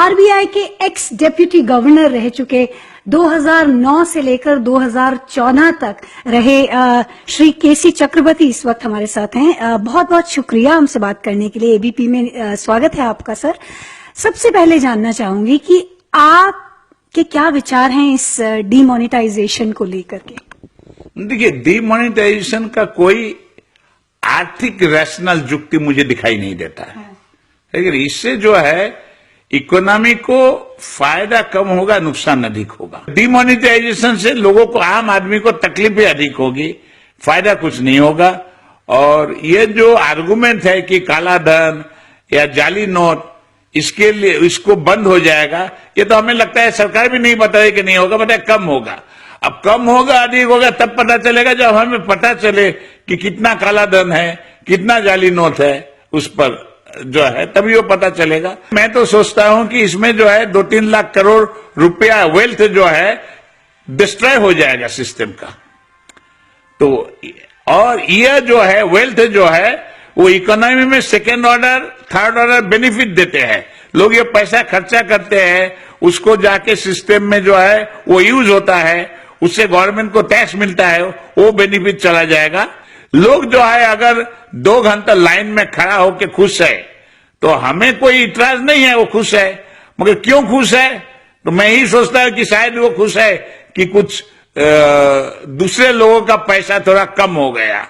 RBI के x deputy governor रह चुके 2009 से लेकर 2014 तक रहे श्री केसी चक्रवर्ती इस वक्त हमारे साथ हैं। बहुत बहुत शुक्रिया हमसे बात करने के लिए। एबीपी में स्वागत है आपका सर। सबसे पहले जानना चाहूंगी कि आपके क्या विचार हैं इस डीमोनेटाइजेशन को लेकर के। देखिए, डीमोनेटाइजेशन का कोई आर्थिक रैशनल युक्ति मुझे दिखाई नहीं देता है। लेकिन इससे जो है इकोनॉमी को फायदा कम होगा, नुकसान अधिक होगा। डीमोनेटाइजेशन से लोगों को, आम आदमी को तकलीफें अधिक होगी, फायदा कुछ नहीं होगा। और ये जो आर्गुमेंट है कि काला धन या जाली नोट, इसके लिए इसको बंद हो जाएगा, ये तो हमें लगता है सरकार भी नहीं बता रही कि नहीं होगा, बताए कम होगा। अब कम होगा अधिक होगा तब पता चलेगा जब हमें पता चले कि कितना काला धन है, कितना जाली नोट है, उस पर जो है तभी वो पता चलेगा। मैं तो सोचता हूं कि इसमें जो है 2-3 लाख करोड़ रुपया वेल्थ जो है डिस्ट्रॉय हो जाएगा सिस्टम का। तो और ये जो है वेल्थ जो है वो इकोनॉमी में second order, third order benefit देते हैं। लोग ये पैसा खर्चा करते हैं, उसको जाके सिस्टम में जो है वो यूज होता है, उससे गवर्नमेंट को टैक्स मिलता है, वो बेनिफिट चला जाएगा। लोग जो है अगर 2 घंटा लाइन में खड़ा होकर खुश है तो हमें कोई इतराज नहीं है, वो खुश है। मगर क्यों खुश है? तो मैं ही सोचता हूं कि शायद वो खुश है कि कुछ दूसरे लोगों का पैसा थोड़ा कम हो गया,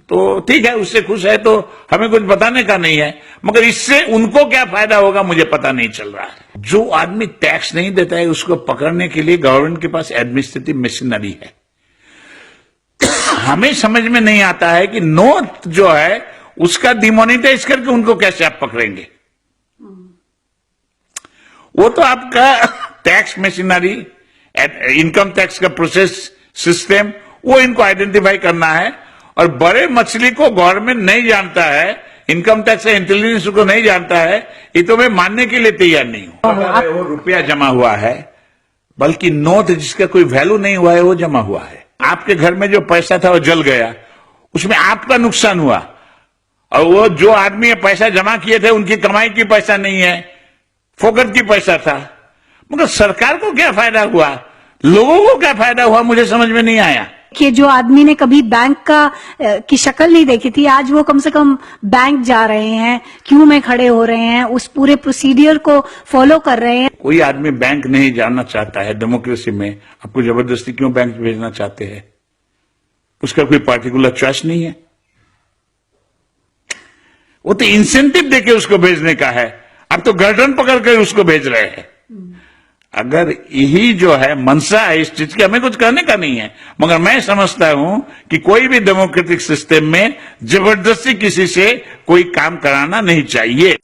तो ठीक है, उससे खुश है, तो हमें कुछ बताने का नहीं है। मगर इससे उनको क्या फायदा होगा मुझे पता नहीं चल रहा है। जो आदमी टैक्स नहीं देता है उसको पकड़ने के लिए गवर्नमेंट के पास एडमिनिस्ट्रेटिव मशीनरी है। हमें समझ में नहीं आता है कि नोट जो है उसका डिमोनेटाइज करके उनको कैसे आप पकड़ेंगे। वो तो आपका टैक्स मशीनरी, इनकम टैक्स का प्रोसेस सिस्टम, वो इनको आइडेंटिफाई करना है। और बड़े मछली को गवर्नमेंट नहीं जानता है, इनकम टैक्स का इंटेलिजेंस को नहीं जानता है, ये तो मैं मानने के लिए तैयार नहीं हूं। अगर वो रुपया जमा हुआ है, बल्कि नोट जिसका कोई वैल्यू नहीं हुआ है वो जमा हुआ है। आपके घर में जो पैसा था वो जल गया, उसमें आपका नुकसान हुआ। और वो जो आदमी पैसा जमा किए थे उनकी कमाई की पैसा नहीं है, फोकट की पैसा था। मगर सरकार को क्या फायदा हुआ, लोगों को क्या फायदा हुआ, मुझे समझ में नहीं आया। कि जो आदमी ने कभी बैंक की शक्ल नहीं देखी थी, आज वो कम से कम बैंक जा रहे हैं, क्यू में खड़े हो रहे हैं, उस पूरे प्रोसीडियर को फॉलो कर रहे हैं। कोई आदमी बैंक नहीं जाना चाहता है डेमोक्रेसी में। आपको जबरदस्ती क्यों बैंक भेजना चाहते हैं? उसका कोई पार्टिकुलर चॉइस नहीं है, वो तो इंसेंटिव देके उसको भेजने का है। अब तो गर्दन पकड़ कर उसको भेज रहे हैं। अगर यही जो है मंशा है इस चीज की, हमें कुछ कहने का नहीं है। मगर मैं समझता हूं कि कोई भी डेमोक्रेटिक सिस्टम में जबरदस्ती किसी से कोई काम कराना नहीं चाहिए।